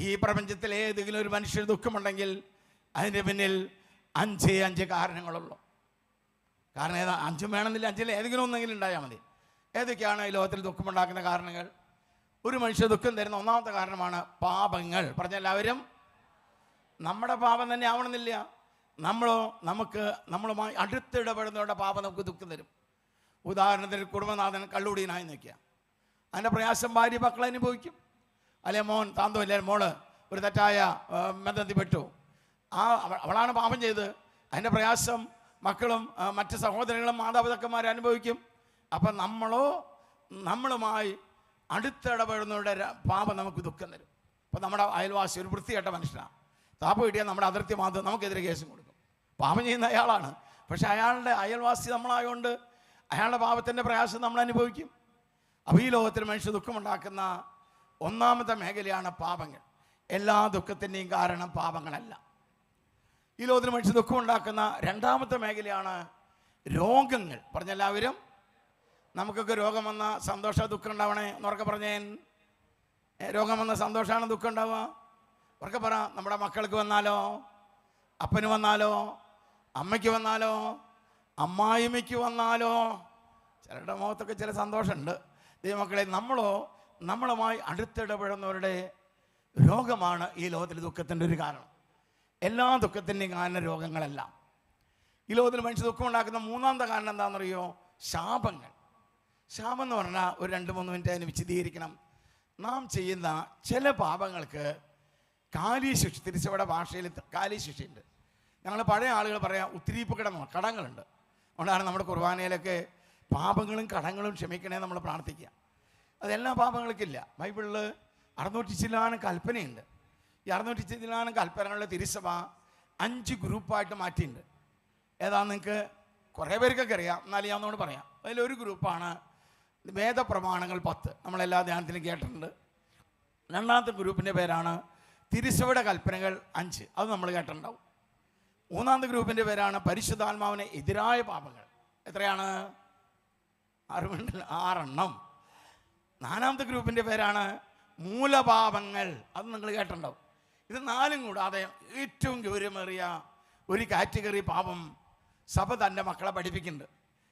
ഈ പ്രപഞ്ചത്തിൽ ഏതെങ്കിലും ഒരു മനുഷ്യർ ദുഃഖമുണ്ടെങ്കിൽ അതിൻ്റെ പിന്നിൽ 5 കാരണങ്ങളുള്ളൂ. കാരണം ഏതാ 5 വേണമെന്നില്ല, 5 ഏതെങ്കിലും ഒന്നെങ്കിലും ഉണ്ടായാൽ മതി. ഏതൊക്കെയാണ് ഈ ലോകത്തിൽ ദുഃഖമുണ്ടാക്കുന്ന കാരണങ്ങൾ? ഒരു മനുഷ്യ ദുഃഖം തരുന്ന ഒന്നാമത്തെ കാരണമാണ് പാപങ്ങൾ. പറഞ്ഞെല്ലാവരും നമ്മുടെ പാപം തന്നെ ആവണമെന്നില്ല, നമ്മളുമായി അടുത്തിടപെടുന്നവരുടെ പാപം നമുക്ക് ദുഃഖം തരും. ഉദാഹരണത്തിന് കുടുംബനാഥൻ കള്ളുകുടിയനായി നിൽക്കുക, അതിൻ്റെ പ്രയാസം ഭാര്യ മക്കൾ അനുഭവിക്കും. അല്ലെ മോൻ താന്തോ ഇല്ലേ മോള് ഒരു തെറ്റായ ബന്ധത്തിൽ പെട്ടു, അവളാണ് പാപം ചെയ്ത്, അതിൻ്റെ പ്രയാസം മക്കളും മറ്റ് സഹോദരങ്ങളും മാതാപിതാക്കന്മാരെ അനുഭവിക്കും. അപ്പം നമ്മളുമായി അടുത്തിടപെടുന്നവരുടെ പാപം നമുക്ക് ദുഃഖം തരും. ഇപ്പം നമ്മുടെ അയൽവാസി ഒരു വൃത്തികെട്ട മനുഷ്യനാണ്, താപ്പ് കിട്ടിയാൽ നമ്മുടെ അതിർത്തി മാത്രം നമുക്കെതിരെ കേസും കൊടുക്കും. പാപം ചെയ്യുന്ന അയാളാണ്, പക്ഷെ അയാളുടെ അയൽവാസി നമ്മളായതുകൊണ്ട് അയാളുടെ പാപത്തിൻ്റെ പ്രയാസം നമ്മൾ അനുഭവിക്കും. അപ്പോൾ ഈ ലോകത്തിൽ മനുഷ്യ ദുഃഖമുണ്ടാക്കുന്ന ഒന്നാമത്തെ മേഖലയാണ് പാപങ്ങൾ. എല്ലാ ദുഃഖത്തിൻ്റെയും കാരണം പാപങ്ങളല്ല. ഈ ലോകത്തിൽ മനുഷ്യ ദുഃഖമുണ്ടാക്കുന്ന രണ്ടാമത്തെ മേഖലയാണ് രോഗങ്ങൾ. പറഞ്ഞെല്ലാവരും നമുക്കൊക്കെ രോഗം വന്ന സന്തോഷ ദുഃഖം ഉണ്ടാവണേ എന്നുറക്കെ പറഞ്ഞേൻ. രോഗം വന്ന സന്തോഷമാണ് ദുഃഖം ഉണ്ടാവുക. ഉറക്കെ പറ. നമ്മുടെ മക്കൾക്ക് വന്നാലോ, അപ്പന് വന്നാലോ, അമ്മയ്ക്ക് വന്നാലോ, അമ്മായിമ്മയ്ക്ക് വന്നാലോ, ചിലരുടെ മുഖത്തൊക്കെ ചില സന്തോഷമുണ്ട്. ദൈവമക്കളെ, നമ്മളുമായി അടുത്തിടപെടുന്നവരുടെ രോഗമാണ് ഈ ലോകത്തിൽ ദുഃഖത്തിൻ്റെ ഒരു കാരണം. എല്ലാ ദുഃഖത്തിൻ്റെയും കാരണം രോഗങ്ങളല്ല. ഈ ലോകത്തിൽ മനുഷ്യ ദുഃഖം ഉണ്ടാക്കുന്ന മൂന്നാമത്തെ കാരണം എന്താണെന്നറിയോ? ശാപങ്ങൾ. ശാപം എന്ന് പറഞ്ഞാൽ ഒരു 2-3 മിനിറ്റ് അതിന് വിശദീകരിക്കണം. നാം ചെയ്യുന്ന ചില പാപങ്ങൾക്ക് കാലീശിക്ഷ, തിരിച്ചവിടെ ഭാഷയിൽ കാലീശിക്ഷയുണ്ട്. ഞങ്ങൾ പഴയ ആളുകൾ പറയാം ഉത്തിരീപ്പ് കടങ്ങളുണ്ട്. അതുകൊണ്ടാണ് നമ്മുടെ കുർബാനയിലൊക്കെ പാപങ്ങളും കടങ്ങളും ക്ഷമിക്കണേ നമ്മൾ പ്രാർത്ഥിക്കുക. അതെല്ലാ പാപങ്ങൾക്കില്ല. ബൈബിളിൽ 600 ചില്ലാനം കൽപ്പനയുണ്ട്. ഈ 600 ചില്ലാനം കൽപ്പനകളുടെ തിരുസഭ 5 ഗ്രൂപ്പായിട്ട് മാറ്റിയിട്ടുണ്ട്. ഏതാണെന്ന് നിങ്ങൾക്ക് കുറേ പേർക്കൊക്കെ അറിയാം, എന്നാലും ഞാൻ ഒന്നുകൂടെ പറയാം. അതിലൊരു ഗ്രൂപ്പാണ് വേദപ്രമാണങ്ങൾ 10, നമ്മളെല്ലാ ധ്യാനത്തിലും കേട്ടിട്ടുണ്ട്. രണ്ടാമത്തെ ഗ്രൂപ്പിൻ്റെ പേരാണ് തിരുസഭയുടെ കൽപ്പനകൾ 5, അത് നമ്മൾ കേട്ടിട്ടുണ്ടാവും. മൂന്നാമത്തെ ഗ്രൂപ്പിൻ്റെ പേരാണ് പരിശുദ്ധാത്മാവിന് എതിരായ പാപങ്ങൾ. എത്രയാണ്? 6 നാലാമത്തെ ഗ്രൂപ്പിൻ്റെ പേരാണ് മൂലപാപങ്ങൾ, അത് നിങ്ങൾ കേട്ടിട്ടുണ്ടാവും. ഇത് 4 കൂടാതെ ഏറ്റവും ഗൗരവമേറിയ ഒരു കാറ്റഗറി പാപം സഭ തൻ്റെ മക്കളെ പഠിപ്പിക്കുന്നുണ്ട്.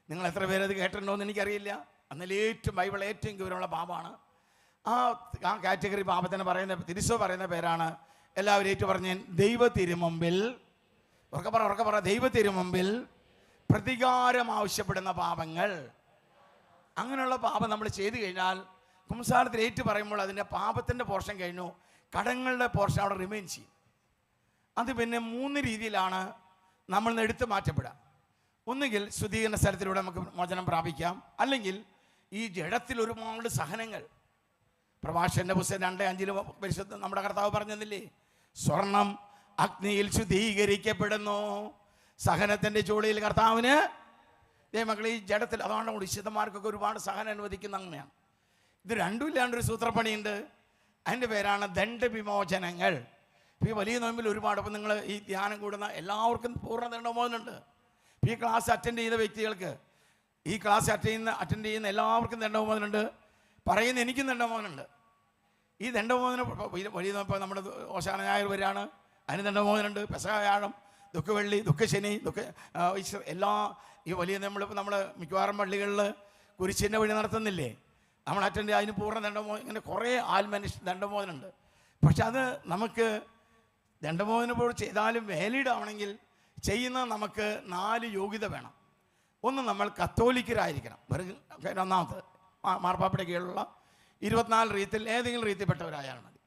നിങ്ങൾ എത്ര പേരത് കേട്ടിട്ടുണ്ടോ എന്ന് എനിക്കറിയില്ല. എന്നാൽ ബൈബിൾ ഏറ്റവും ഗൗരവമുള്ള പാപമാണ്. ആ കാറ്റഗറി പാപത്തിന് തിരിസോ പറയുന്ന പേരാണ്, എല്ലാവരും ഏറ്റു പറഞ്ഞ ദൈവ തിരുമുമ്പിൽ, ഉറക്കെ പറ, ദൈവ തിരുമുമ്പിൽ പ്രതികാരം ആവശ്യപ്പെടുന്ന പാപങ്ങൾ. അങ്ങനെയുള്ള പാപം നമ്മൾ ചെയ്തു കഴിഞ്ഞാൽ കുംസാരത്തിൽ ഏറ്റു പറയുമ്പോൾ അതിൻ്റെ പാപത്തിൻ്റെ പോർഷൻ കഴിഞ്ഞു, കടങ്ങളുടെ പോർഷൻ അവിടെ റിമെയിൻ ചെയ്യും. അത് പിന്നെ 3 രീതിയിലാണ് നമ്മൾ എടുത്തു മാറ്റപ്പെടുക. ഒന്നുകിൽ ശുദ്ധീകരണ സ്ഥലത്തിലൂടെ നമുക്ക് മോചനം പ്രാപിക്കാം, അല്ലെങ്കിൽ ഈ ജഡത്തിൽ ഒരുപാട് സഹനങ്ങൾ. പ്രഭാഷകന്റെ പുസ്തകം 2:5 പരിശുദ്ധ നമ്മുടെ കർത്താവ് പറഞ്ഞതില്ലേ, സ്വർണം അഗ്നിയിൽ ശുദ്ധീകരിക്കപ്പെടുന്നു, സഹനത്തിൻ്റെ ചൂളയിൽ കർത്താവിന്. മക്കളെ, ഈ ജഡത്തിൽ അതാണ് വിശുദ്ധന്മാർക്കൊക്കെ ഒരുപാട് സഹനം അനുവദിക്കുന്ന അങ്ങനെയാണ്. ഇത് രണ്ടും ഇല്ലാണ്ടൊരു സൂത്രപ്പണിയുണ്ട്, അതിൻ്റെ പേരാണ് ദണ്ഡവിമോചനങ്ങൾ. ഇപ്പോൾ ഈ വലിയ നോമ്പിൽ ഒരുപാട്, അപ്പോൾ നിങ്ങൾ ഈ ധ്യാനം കൂടുന്ന എല്ലാവർക്കും പൂർണ്ണ ദണ്ഡമോചനമുണ്ട്. ഈ ക്ലാസ് അറ്റൻഡ് ചെയ്ത വ്യക്തികൾക്ക്, ഈ ക്ലാസ് അറ്റൻഡ് ചെയ്യുന്ന എല്ലാവർക്കും ദണ്ഡമോചനമുണ്ട്. പറയുന്ന എനിക്കും ദണ്ഡമോചനമുണ്ട്. ഈ ദണ്ഡമോചനം വലിയ നോമ്പ് നമ്മുടെ ഓശാന ഞായർ വരെയാണ്, അതിന് ദണ്ഡമോചനമുണ്ട്. പെസഹ വ്യാഴം, ദുഃഖവെള്ളി, ദുഃഖശനി, എല്ലാ ഈ വലിയ നമ്മൾ മിക്കവാറും പള്ളികളിൽ കുരിശിൻ്റെ വഴി നടത്തുന്നില്ലേ, നമ്മൾ അറ്റൻഡ് അതിന് പൂർണ്ണ ദണ്ഡമോചനം. ഇങ്ങനെ കുറേ ദണ്ഡമോചനമുണ്ട്. പക്ഷെ അത് നമുക്ക് ദണ്ഡമോചനം പോലും ചെയ്താലും വാലിഡ് ആവണമെങ്കിൽ ചെയ്യുന്ന നമുക്ക് 4 യോഗ്യത വേണം. ഒന്ന്, നമ്മൾ കത്തോലിക്കരായിരിക്കണം. ഒന്നാമത് മാർപ്പാപ്പയുടെ കീഴിലുള്ള 24 റീത്തിൽ ഏതെങ്കിലും റീത്തിൽപ്പെട്ടവരായാൽ മതി.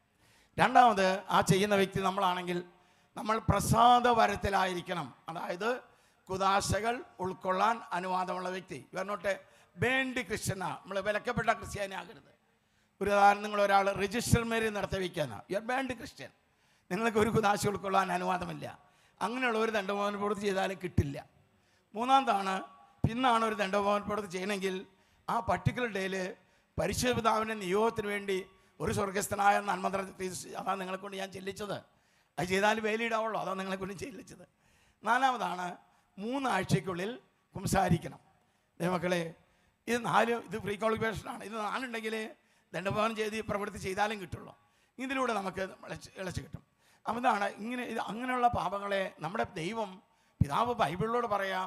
രണ്ടാമത്, ആ ചെയ്യുന്ന വ്യക്തി നമ്മളാണെങ്കിൽ നമ്മൾ പ്രസാദവരത്തിലായിരിക്കണം. അതായത് കുദാശകൾ ഉൾക്കൊള്ളാൻ അനുവാദമുള്ള വ്യക്തി. യു ആർ നോട്ട് എ ബേൺഡ് ക്രിസ്ത്യനാണ്, നമ്മൾ വിലക്കപ്പെട്ട ക്രിസ്ത്യാനി ആകരുത്. ഒരു ഉദാഹരണം, നിങ്ങളൊരാൾ രജിസ്റ്റർ മേരി നടത്തി വയ്ക്കാനാണ്, യു ആർ ബേൺഡ് ക്രിസ്ത്യൻ. നിങ്ങൾക്ക് ഒരു കുദാശ ഉൾക്കൊള്ളാൻ അനുവാദമില്ല. അങ്ങനെയുള്ള ഒരു ദണ്ഡമോചന പ്രവൃത്തി ചെയ്താലും കിട്ടില്ല. മൂന്നാമതാണ്, പിന്നാണ് ഒരു ദണ്ഡമോചന പ്രവൃത്തി ചെയ്യണമെങ്കിൽ ആ പർട്ടിക്കുലർ ഡേയിൽ പരിശുദ്ധ പിതാവിൻ്റെ നിയോഗത്തിന് വേണ്ടി ഒരു സ്വർഗസ്ഥനായ നന്മത്ര, അതാണ് നിങ്ങളെ കൊണ്ട് ഞാൻ ചെല്ലിച്ചത്, അത് ചെയ്താലും വേലിയിടാവുള്ളൂ, അതാണ് നിങ്ങളെ കൊണ്ട് ചെല്ലിച്ചത്. നാലാമതാണ്, 3 ആഴ്ചയ്ക്കുള്ളിൽ കുംസാരിക്കണം. ദൈവമക്കളെ, ഇത് 4 ഇത് ഫ്രീ ക്വാളിഫിക്കേഷനാണ്. ഇത് 4 ഉണ്ടെങ്കിൽ ദണ്ഡമോചനം ചെയ്ത് പ്രവൃത്തി ചെയ്താലും കിട്ടുള്ളൂ. ഇതിലൂടെ നമുക്ക് ഇളച്ചു കിട്ടും. അതാണ് അങ്ങനെയുള്ള പാപങ്ങളെ നമ്മുടെ ദൈവം പിതാവ് ബൈബിളിലൂടെ പറയാ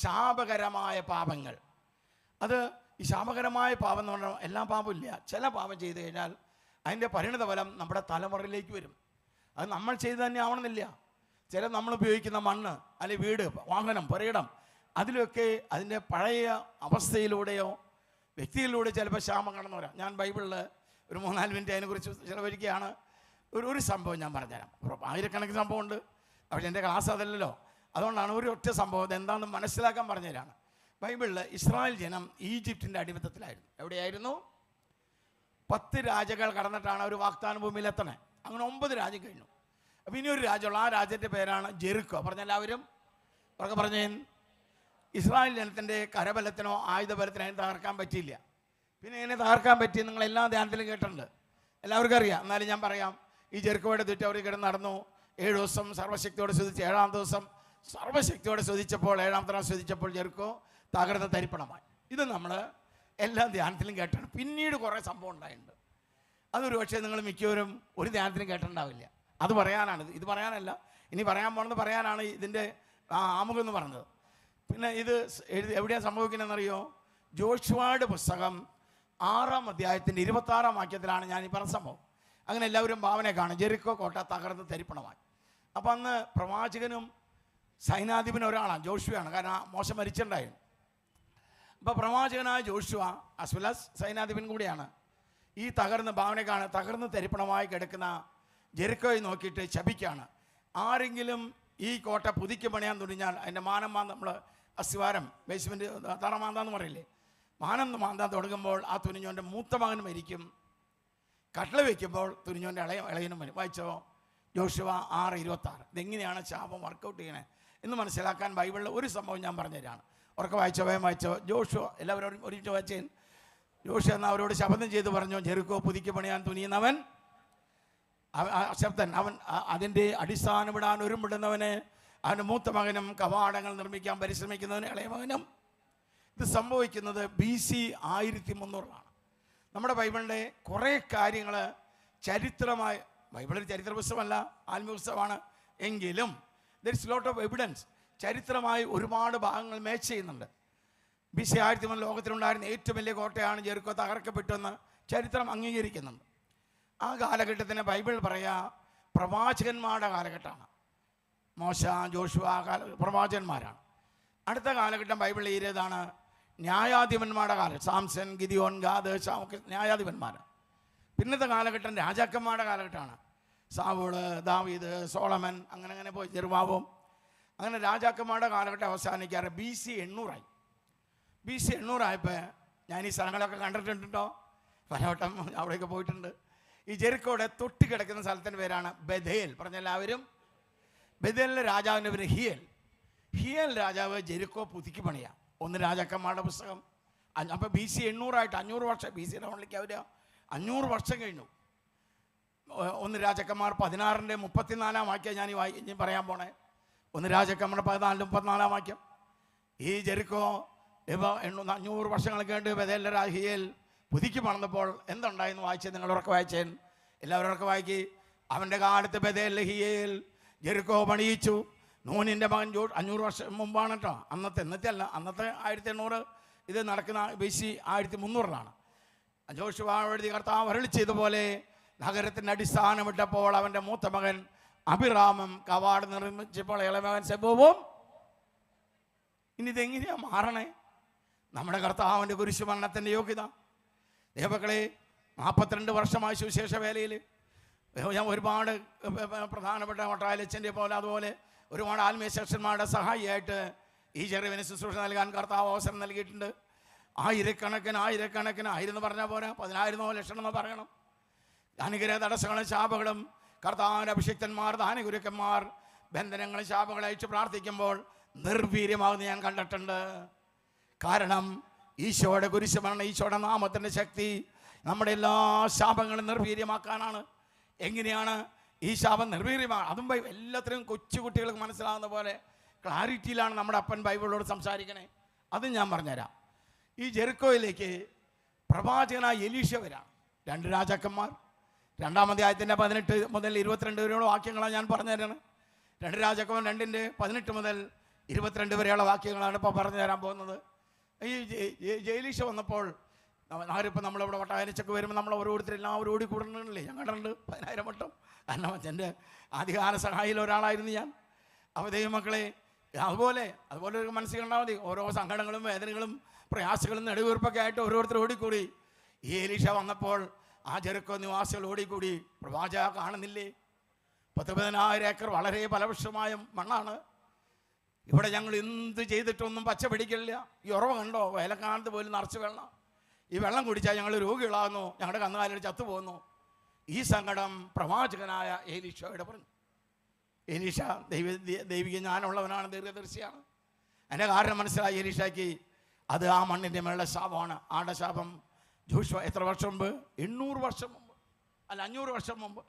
ശാപകരമായ പാപങ്ങൾ. അത് ഈ ശാപകരമായ പാപം എന്ന് പറഞ്ഞാൽ എല്ലാ പാപവും ഇല്ല. ചില പാപം ചെയ്തു കഴിഞ്ഞാൽ അതിൻ്റെ പരിണിത ഫലം നമ്മുടെ തലമുറയിലേക്ക് വരും. അത് നമ്മൾ ചെയ്ത് തന്നെ ആവണമെന്നില്ല. ചില നമ്മൾ ഉപയോഗിക്കുന്ന മണ്ണ്, അല്ലെങ്കിൽ വീട്, വാഹനം, പുരയിടം, അതിലൊക്കെ അതിൻ്റെ പഴയ അവസ്ഥയിലൂടെയോ വ്യക്തികളിലൂടെ ചിലപ്പോൾ ശാപം കടന്നു വരാം. ഞാൻ ബൈബിളിൽ ഒരു 3-4 മിനിറ്റ് അതിനെക്കുറിച്ച് ചിലവഴിക്കുകയാണ്. ഒരു സംഭവം ഞാൻ പറഞ്ഞുതരാം. ആയിരക്കണക്കിന് സംഭവമുണ്ട്, പക്ഷേ എൻ്റെ ക്ലാസ് അതല്ലല്ലോ. അതുകൊണ്ടാണ് ഒരു ഒറ്റ സംഭവം എന്താണെന്ന് മനസ്സിലാക്കാൻ പറഞ്ഞുതരാണ്. ബൈബിളിൽ ഇസ്രായേൽ ജനം ഈജിപ്തിൻ്റെ അടിമത്തത്തിലായിരുന്നു. എവിടെയായിരുന്നു? 10 രാജകൾ കടന്നിട്ടാണ് അവർ വാഗ്ദാന ഭൂമിയിലെത്തണേ. അങ്ങനെ 9 രാജ്യം കഴിഞ്ഞു. അപ്പോൾ ഇനി ഒരു രാജ്യമുള്ള, ആ രാജ്യത്തിൻ്റെ പേരാണ് ജെറിക്കോ. പറഞ്ഞെല്ലാവരും ഉറക്കെ പറഞ്ഞേ. ഇസ്രായേൽ ജനത്തിൻ്റെ കരബലത്തിനോ ആയുധബലത്തിനോ അതിന് തകർക്കാൻ പറ്റിയില്ല. പിന്നെ എങ്ങനെ തകർക്കാൻ പറ്റി നിങ്ങളെല്ലാ ധ്യാനത്തിലും കേട്ടിട്ടുണ്ട്, എല്ലാവർക്കും അറിയാം. എന്നാലും ഞാൻ പറയാം. ഈ ജെറിക്കോയുടെ ചുറ്റും അവർ കിടന്ന് നടന്നു. 7 ദിവസം സർവ്വശക്തിയോടെ സ്തുതിച്ച് 7-ാം ദിവസം സർവ്വശക്തിയോടെ സ്തുതിച്ചപ്പോൾ 7-ാമത്തെ ദിവസം സ്തുതിച്ചപ്പോൾ ജെറിക്കോ തകർന്ന തരിപ്പണമായി. ഇത് നമ്മൾ എല്ലാ ധ്യാനത്തിലും കേട്ടാണ്. പിന്നീട് കുറേ സംഭവം ഉണ്ടായിട്ടുണ്ട്. അതൊരു പക്ഷേ നിങ്ങൾ മിക്കവരും ഒരു ധ്യാനത്തിലും കേട്ടിട്ടുണ്ടാവില്ല. അത് പറയാനാണ്, ഇത് പറയാനല്ല, ഇനി പറയാൻ പോകുന്നത് പറയാനാണ് ഇതിൻ്റെ ആമുഖം എന്ന് പറഞ്ഞത്. പിന്നെ ഇത് എവിടെയാണ് സംഭവിക്കുന്നതെന്നറിയോ? ജോഷുവയുടെ പുസ്തകം 6-ാം അധ്യായത്തിൻ്റെ 26-ാം വാക്യത്തിലാണ് ഞാൻ ഈ പറഞ്ഞ സംഭവം. അങ്ങനെ എല്ലാവരും ഭാവന കാണും. ജെറിക്കോ കോട്ട തകർന്ന് തരിപ്പണമായി. അപ്പം അന്ന് പ്രവാചകനും സൈനാധിപനും ഒരാളാണ്, ജോഷുവയാണ്. കാരണം മോശ മരിച്ചിട്ടുണ്ടായിരുന്നു. അപ്പോൾ പ്രവാചകനായ ജോഷുവ അസ്വലാസ് സൈനാധിപൻ കൂടിയാണ്. ഈ തകർന്ന് തരിപ്പണമായി കിടക്കുന്ന ജെറിക്കോയെ നോക്കിയിട്ട് ശപിക്കുകയാണ്. ആരെങ്കിലും ഈ കോട്ട പുതുക്കി പണിയാൻ തുനിഞ്ഞാൽ അതിൻ്റെ മാനം നമ്മൾ അസ്വാരം ബേസ്മെൻറ്റ് തറ മാന്താന്ന് പറയില്ലേ, മാനം മാന്താൻ തുടങ്ങുമ്പോൾ ആ തുനിഞ്ഞോൻ്റെ മൂത്ത മകൻ മരിക്കും. കട്ടള വയ്ക്കുമ്പോൾ തുനിഞ്ഞോൻ്റെ ഇളയനും വരും. വായിച്ചോ ജോഷുവ 6:26. ഇതെങ്ങനെയാണ് ശാപം വർക്കൗട്ട് ചെയ്യണേ എന്ന് മനസ്സിലാക്കാൻ ബൈബിളിൽ ഒരു സംഭവം ഞാൻ പറഞ്ഞുതരാണ്. ഉറക്കെ വായിച്ചോ, വേഗം വായിച്ചോ. ജോഷുവ എല്ലാവരും ഒരുമിച്ച് വായിച്ചേൻ. ജോഷുവ എന്ന അവരോട് ശപഥം ചെയ്ത് പറഞ്ഞു, ജെറിക്കോ പുതുക്കി പണിയാൻ തുനിയുന്നവൻ ശബ്ദൻ, അവൻ അതിൻ്റെ അടിസ്ഥാനമിടാൻ ഒരുമിടുന്നവന്, അവൻ്റെ മൂത്ത മകനും കവാടങ്ങൾ നിർമ്മിക്കാൻ പരിശ്രമിക്കുന്നവന് ഇളയ മകനും. ഇത് സംഭവിക്കുന്നത് BC 1300 നമ്മുടെ ബൈബിളിൻ്റെ കുറേ കാര്യങ്ങൾ ചരിത്രമായി, ബൈബിളിൽ ചരിത്ര പുസ്തകമല്ല, ആത്മീയ പുസ്തകമാണ്, എങ്കിലും there is lot of evidence. ചരിത്രമായി ഒരുപാട് ഭാഗങ്ങൾ മാച്ച് ചെയ്യുന്നുണ്ട്. BC 1300 ലോകത്തിലുണ്ടായിരുന്ന ഏറ്റവും വലിയ കോട്ടയാണ് ജെറിക്കോ, തകർക്കപ്പെട്ടുവെന്ന് ചരിത്രം അംഗീകരിക്കുന്നുണ്ട്. ആ കാലഘട്ടത്തിന് ബൈബിൾ പറയാ പ്രവാചകന്മാരുടെ കാലഘട്ടമാണ്. മോശ, ജോഷുവ പ്രവാചകന്മാരാണ്. അടുത്ത കാലഘട്ടം ബൈബിളിൽ ഏതാണ്? ന്യായാധിപന്മാരുടെ കാലം. സാംസൺ, ഗിദിയോൻ, ഗാദ്, ഒക്കെ ന്യായാധിപന്മാർ. പിന്നത്തെ കാലഘട്ടം രാജാക്കന്മാരുടെ കാലഘട്ടമാണ്. സാവൂള്, ദാവീദ്, സോളമൻ, അങ്ങനെ പോയി, ജെറുബാബും. അങ്ങനെ രാജാക്കന്മാരുടെ കാലഘട്ടം അവസാനിക്കാറ് BC 800 BC 800 ആയപ്പോൾ ഞാൻ ഈ സ്ഥലങ്ങളൊക്കെ കണ്ടിട്ടുണ്ടോ, പലവട്ടം അവിടെയൊക്കെ പോയിട്ടുണ്ട്. ഈ ജെറിക്കോയുടെ തൊട്ട് കിടക്കുന്ന സ്ഥലത്തിൻ്റെ പേരാണ് ബഥേൽ. പറഞ്ഞെല്ലാവരും. ബഥേലിലെ രാജാവിൻ്റെ പേര് ഹിയേൽ രാജാവ് ജെറിക്കോ പുതുക്കി പണിയാം. 1 രാജാക്കന്മാരുടെ പുസ്തകം. അപ്പോൾ BC 800 500 വർഷം, BC ടൗണിലേക്ക് അവർ 500 വർഷം കഴിഞ്ഞു. 1 രാജാക്കന്മാർ 16-ന്റെ 34-ാം വാക്യം ഞാൻ ഇനി പറയാൻ പോണേ. 1 രാജാക്കന്മാർ 14-34-ാം വാക്യം. ഈ ജെറിക്കോ ഇപ്പോൾ 500 വർഷങ്ങൾക്ക് വേണ്ടി ബഥേലിലെ ഹിയേൽ പുതുക്കി പണിതപ്പോൾ എന്തുണ്ടായെന്ന് വായിച്ചത് നിങ്ങൾ ഉറക്കെ വായിച്ചേൻ. എല്ലാവരും ഉറക്കെ വായിക്കി. അവൻ്റെ കാലത്ത് ബഥേലിലെ ഹിയേൽ ജെറിക്കോ പണിയിച്ചു. നൂനിൻ്റെ മകൻ 500 വർഷം മുമ്പാണ് കേട്ടോ. ഇന്നത്തെ അല്ല, അന്നത്തെ 1800. ഇത് നടക്കുന്ന BC 1300 ജോഷുവ എഴുതി കർത്താവ് അരുളി ചെയ്തപോലെ നഗരത്തിൻ്റെ അടിസ്ഥാനമിട്ടപ്പോൾ അവൻ്റെ മൂത്ത മകൻ അഭിറാമും കവാടം നിർമ്മിച്ചപ്പോൾ ഇളമകൻ സെബൂവും. ഇനി ഇതെങ്ങനെയാണ് മാറണേ? നമ്മുടെ കർത്താവിൻ്റെ കുരിശുമരണത്തിൻ്റെ യോഗ്യത. ദൈവമക്കളെ, 42 വർഷമായി സുവിശേഷ വേലയിൽ ഞാൻ ഒരുപാട് പ്രധാനപ്പെട്ട മട്ടാലച്ചൻ്റെ പോലെ അതുപോലെ ഒരുപാട് ആത്മീയ ശിഷ്യന്മാരുടെ സഹായിയായിട്ട് ഈ ചെറിയവന് ശുശ്രൂഷ നൽകാൻ കർത്താവ് അവസരം നൽകിയിട്ടുണ്ട്. ആയിരക്കണക്കിന് 1000 എന്ന് പറഞ്ഞാൽ പോരാ, 10,000 ലക്ഷം എന്ന് പറയണം. അനുഗ്രഹ തടസ്സങ്ങളും ശാപങ്ങളും കർത്താവിൻ്റെ അഭിഷിക്തന്മാർ, ദാനഗുരുക്കന്മാർ ബന്ധനങ്ങളും ശാപങ്ങളും അയച്ച് പ്രാർത്ഥിക്കുമ്പോൾ നിർവീര്യമാകുന്ന ഞാൻ കണ്ടിട്ടുണ്ട്. കാരണം ഈശോയുടെ കുരിശുമരണം, ഈശോയുടെ നാമത്തിൻ്റെ ശക്തി നമ്മുടെ എല്ലാ ശാപങ്ങളും നിർവീര്യമാക്കാനാണ്. എങ്ങനെയാണ് ഈ ശാപം നിർവീര്യമാണ്? അതും എല്ലാത്തിനും കൊച്ചുകുട്ടികൾക്ക് മനസ്സിലാകുന്ന പോലെ ക്ലാരിറ്റിയിലാണ് നമ്മുടെ അപ്പൻ ബൈബിളോട് സംസാരിക്കണേ. അതും ഞാൻ പറഞ്ഞുതരാം. ഈ ജെറിക്കോയിലേക്ക് പ്രവാചകനായ എലീശ വരാം. 2 രാജാക്കന്മാർ. 2-ാം അധ്യായത്തിൻ്റെ 18 മുതൽ 22 വരെയുള്ള വാക്യങ്ങളാണ് ഞാൻ പറഞ്ഞു തരാണ്. 2 രാജാക്കന്മാർ 2-ന്റെ 18 മുതൽ 22 വരെയുള്ള വാക്യങ്ങളാണ് ഇപ്പോൾ പറഞ്ഞു തരാൻ പോകുന്നത്. ഈ ജയിലീഷ വന്നപ്പോൾ ആരിപ്പോൾ നമ്മളിവിടെ വട്ടായനിച്ചൊക്കെ വരുമ്പോൾ നമ്മൾ ഓരോരുത്തരും എല്ലാവരും ഓടിക്കൂടുന്നില്ലേ? ഞാൻ കണ്ടിട്ടുണ്ട് 10,000 വട്ടം. കാരണം എൻ്റെ ആദ്യകാല സഹായിയിൽ ഒരാളായിരുന്നു ഞാൻ. അപ്പോൾ ദൈവമക്കളെ അതുപോലെ ഒരു മനസ്സിൽ കണ്ടാൽ മതി. ഓരോ സങ്കടങ്ങളും വേദനകളും പ്രയാസങ്ങളും നെടുവീർപ്പൊക്കെ ആയിട്ട് ഓരോരുത്തർ ഓടിക്കൂടി. ഈ എലീഷ വന്നപ്പോൾ ആ ജെറിക്കോ നിവാസികൾ ഓടിക്കൂടി. പ്രവാചക കാണുന്നില്ലേ? 10,000 ഏക്കർ വളരെ ഫലവൃക്ഷമായ മണ്ണാണ്. ഇവിടെ ഞങ്ങൾ എന്ത് ചെയ്തിട്ടൊന്നും പച്ച പിടിക്കില്ല. ഈ ഉറവ കണ്ടോ? വേലക്കാലത്ത് പോലും നിറച്ച് വെള്ളം. ഈ വെള്ളം കുടിച്ചാൽ ഞങ്ങൾ രോഗികളാകുന്നു, ഞങ്ങളുടെ കന്നുകാലികൾ ചത്തുപോകുന്നു. ഈ സങ്കടം പ്രവാചകനായ എലീഷയോട് പറഞ്ഞു. എലീഷ ദൈവിക ജ്ഞാനമുള്ളവനാണ്, ദീർഘദർശിയാണ്. അതിൻ്റെ കാരണം മനസ്സിലായി എലീഷയ്ക്ക്. അത് ആ മണ്ണിൻ്റെ മേളുടെ ശാപമാണ്. ആടെ ശാപം ജോഷുവ എത്ര വർഷം മുമ്പ്? 800 വർഷം മുമ്പ്, അല്ല 500 വർഷം മുമ്പ്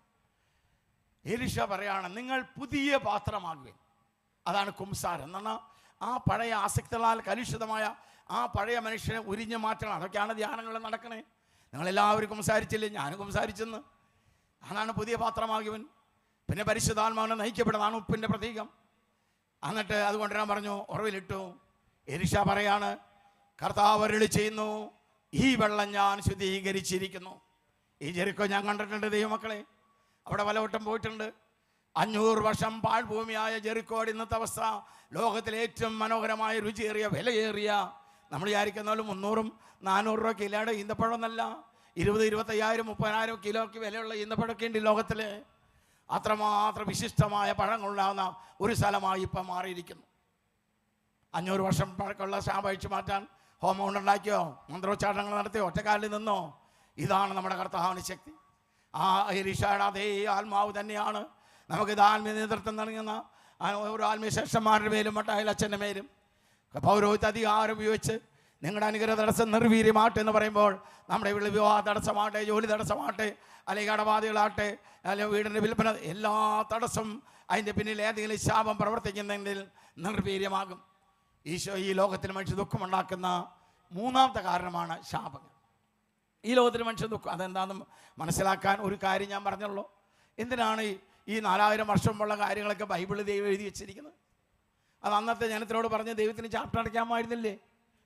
എലീഷ പറയാണ്, നിങ്ങൾ പുതിയ പാത്രമാകുവേ. അതാണ് കുംസാരം എന്ന് പറഞ്ഞാൽ ആ പഴയ ആസക്തികളാൽ കലുഷിതമായ ആ പഴയ മനുഷ്യനെ ഉരിഞ്ഞു മാറ്റണം. അതൊക്കെയാണ് ധ്യാനങ്ങൾ നടക്കണേ. നിങ്ങളെല്ലാവരും കുംസാരിച്ചില്ലേ? ഞാനും കുംസാരിച്ചെന്ന്. അതാണ് പുതിയ പാത്രമാകിയവൻ. പിന്നെ പരിശുദ്ധാത്മാവിനെ നയിക്കപ്പെടുന്നതാണ് ഉപ്പിൻ്റെ പ്രതീകം. എന്നിട്ട് അത് കൊണ്ടുവരാൻ പറഞ്ഞു, ഉറവിലിട്ടു. എലീഷ പറയാണ്, കർത്താവ് അരുളി ചെയ്യുന്നു, ഈ വെള്ളം ഞാൻ ശുദ്ധീകരിച്ചിരിക്കുന്നു. ഈ ജെറിക്കോ ഞാൻ കണ്ടിട്ടുണ്ട് ദൈവമക്കളെ, അവിടെ പലവട്ടം പോയിട്ടുണ്ട്. 500 വർഷം പാഴ്ഭൂമിയായ ജെറിക്കോയുടെ ഇന്നത്തെ അവസ്ഥ ലോകത്തിലെ ഏറ്റവും മനോഹരമായ രുചിയേറിയ വിലയേറിയ, നമ്മൾ വിചാരിക്കുന്ന 300 400 രൂപ കിലോയുടെ ഈന്തപ്പഴമൊന്നല്ല, 20 25,000 30,000 കിലോയ്ക്ക് വിലയുള്ള ഈന്തപ്പഴമൊക്കെ ഉണ്ട് ലോകത്തിൽ. അത്രമാത്രം വിശിഷ്ടമായ പഴങ്ങളുണ്ടാകുന്ന ഒരു സ്ഥലമായി ഇപ്പം മാറിയിരിക്കുന്നു. 500 വർഷം പഴക്കമുള്ള ശാപം അഴിച്ചു മാറ്റാൻ ഹോമം കൊണ്ടുണ്ടാക്കിയോ, മന്ത്രോച്ചാരണങ്ങൾ നടത്തിയോ, ഒറ്റക്കാലിൽ നിന്നോ? ഇതാണ് നമ്മുടെ കർത്താവിന് ശക്തി. ആ എലീഷയുടെ അതേ ആത്മാവ് തന്നെയാണ് നമുക്കിത് ആത്മീയ നേതൃത്വം നൽകുന്ന ഓരോ ആത്മീയ ശേഷന്മാരുടെ മേലും മട്ടായാലും അച്ഛൻ്റെ മേലും പൗരോഹിത്യ അധികാരം ഉപയോഗിച്ച് നിങ്ങളുടെ അനുഗ്രഹ തടസ്സം നിർവീര്യമാട്ടെ എന്ന് പറയുമ്പോൾ നമ്മുടെ വീട്ടിൽ വിവാഹ തടസ്സമാട്ടെ, ജോലി തടസ്സമാട്ടെ, അല്ലെങ്കിൽ കടബാധകളാട്ടെ, അല്ലെങ്കിൽ വീടിൻ്റെ വിൽപ്പന, എല്ലാ തടസ്സം അതിൻ്റെ പിന്നിൽ ഏതെങ്കിലും ശാപം പ്രവർത്തിക്കുന്നെങ്കിൽ നിർവീര്യമാകും. ഈശോ ഈ ലോകത്തിൽ മനുഷ്യ ദുഃഖമുണ്ടാക്കുന്ന 3ാമത്തെ കാരണമാണ് ശാപങ്ങൾ. ഈ ലോകത്തിൽ മനുഷ്യ ദുഃഖം അതെന്താണെന്ന് മനസ്സിലാക്കാൻ ഒരു കാര്യം ഞാൻ പറഞ്ഞുള്ളൂ. എന്തിനാണ് ഈ 4000 വർഷം മുമ്പുള്ള കാര്യങ്ങളൊക്കെ ബൈബിളിൽ ദൈവം എഴുതി വെച്ചിരിക്കുന്നത്? അത് അന്നത്തെ ജനത്തിനോട് പറഞ്ഞ് ദൈവത്തിന് ചാപ്റ്റർ അടയ്ക്കാമായിരുന്നില്ലേ?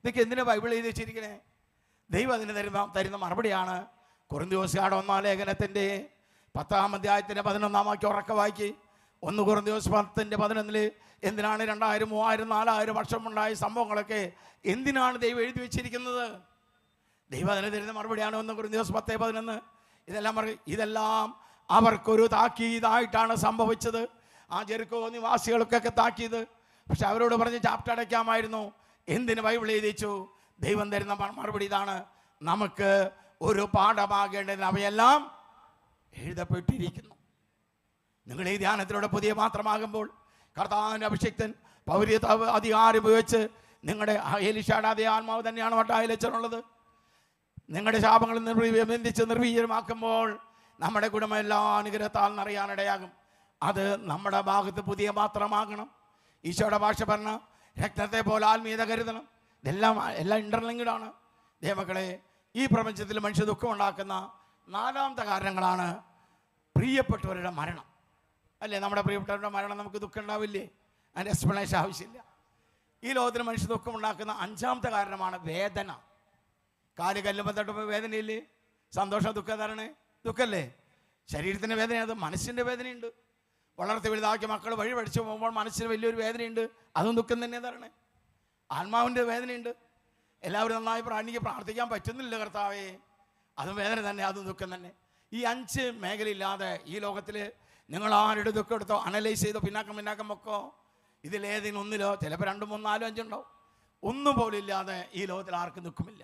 ഇതൊക്കെ എന്തിനാണ് ബൈബിൾ എഴുതി വെച്ചിരിക്കണേ? ദൈവം അതിന് തരുന്ന മറുപടിയാണ്. കൊരിന്ത്യോസുകാരുടെ 1-ാം ലേഖനത്തിൻ്റെ 10-ാം അധ്യായത്തിൻ്റെ 11-ാം വാക്യം ഉറക്കെ വായിക്ക്. 1 കൊരിന്ത്യോസ് 10:11 എന്തിനാണ് 2000 3000 4000 വർഷമുണ്ടായ സംഭവങ്ങളൊക്കെ എന്തിനാണ് ദൈവം എഴുതി വെച്ചിരിക്കുന്നത്? ദൈവം അതിന് തരുന്ന മറുപടിയാണ് 1 കൊരിന്ത്യോസ് 10:11. ഇതെല്ലാം അവർക്കൊരു താക്കീതായിട്ടാണ് സംഭവിച്ചത്. ആ ജെറിക്കോ നിവാസികൾക്കൊക്കെ താക്കീത്. പക്ഷെ അവരോട് പറഞ്ഞ് ചാപ്റ്റർ അടയ്ക്കാമായിരുന്നു. എന്തിന് ബൈബിൾ എഴുതിച്ചു? ദൈവം തരുന്ന മറുപടി ഇതാണ്, നമുക്ക് ഒരു പാഠമാകേണ്ടതിന് അവയെല്ലാം എഴുതപ്പെട്ടിരിക്കുന്നു. നിങ്ങൾ ഈ ധ്യാനത്തിലൂടെ പുതിയ പാത്രമാകുമ്പോൾ കർത്താവിൻ്റെ അഭിഷിക്തൻ പൗരത്വ അധികാരം ഉപയോഗിച്ച് നിങ്ങളുടെ എലീഷയുടെ അതേ ആത്മാവ് തന്നെയാണ് വട്ടായലച്ചനുള്ളത്. നിങ്ങളുടെ ശാപങ്ങൾ ബന്ധിച്ച് നിർവീര്യമാക്കുമ്പോൾ നമ്മുടെ കുടുംബം എല്ലാ അനുഗ്രഹത്താൽ നിറയാനിടയാകും. അത് നമ്മുടെ ഭാഗത്ത് പുതിയ പാത്രമാകണം. ഈശോയുടെ ഭാഷ പറഞ്ഞ രക്തത്തെ പോലെ ആത്മീയത കരുതണം. എല്ലാം ഇന്റർലിങ്ക്ഡാണ്. ദൈവമക്കളെ, ഈ പ്രപഞ്ചത്തിൽ മനുഷ്യ ദുഃഖം ഉണ്ടാക്കുന്ന 4ാമത്തെ കാരണങ്ങളാണ് പ്രിയപ്പെട്ടവരുടെ മരണം. അല്ലേ? നമ്മുടെ പ്രിയപ്പെട്ടവരുടെ മരണം നമുക്ക് ദുഃഖം ഉണ്ടാവില്ലേ? അതിൻ്റെ എക്സ്പ്ലനേഷൻ ആവശ്യമില്ല. ഈ ലോകത്തിൽ മനുഷ്യ ദുഃഖം ഉണ്ടാക്കുന്ന 5ാമത്തെ കാരണമാണ് വേദന. കാല് കല്ലുമ്പോൾ തട്ടുമ്പോൾ വേദനയില്ലേ? സന്തോഷം ദുഃഖധാരണേ? ദുഃഖമല്ലേ? ശരീരത്തിൻ്റെ വേദന, അത് മനസ്സിൻ്റെ വേദനയുണ്ട്. വളർത്തി വലുതാക്കിയ മക്കൾ വഴി പഠിച്ചു പോകുമ്പോൾ മനസ്സിന് വലിയൊരു വേദനയുണ്ട്, അതും ദുഃഖം തന്നെ തരണേ. ആത്മാവിൻ്റെ വേദനയുണ്ട്. എല്ലാവരും നന്നായി പ്രാർത്ഥിക്കാൻ പറ്റുന്നില്ല കർത്താവേ, അതും വേദന തന്നെ, അതും ദുഃഖം തന്നെ. ഈ 5 മേഖലയില്ലാതെ ഈ ലോകത്തിൽ നിങ്ങൾ ആരുടെ ദുഃഖം എടുത്തോ, അനലൈസ് ചെയ്തോ, പിന്നാക്കം വെക്കോ, ഇതിലേതെങ്കിലും ഒന്നിലോ, ചിലപ്പോൾ 2 3 4 5 ഉണ്ടാവും, ഒന്നും പോലും ഇല്ലാതെ ഈ ലോകത്തിൽ ആർക്കും ദുഃഖമില്ല.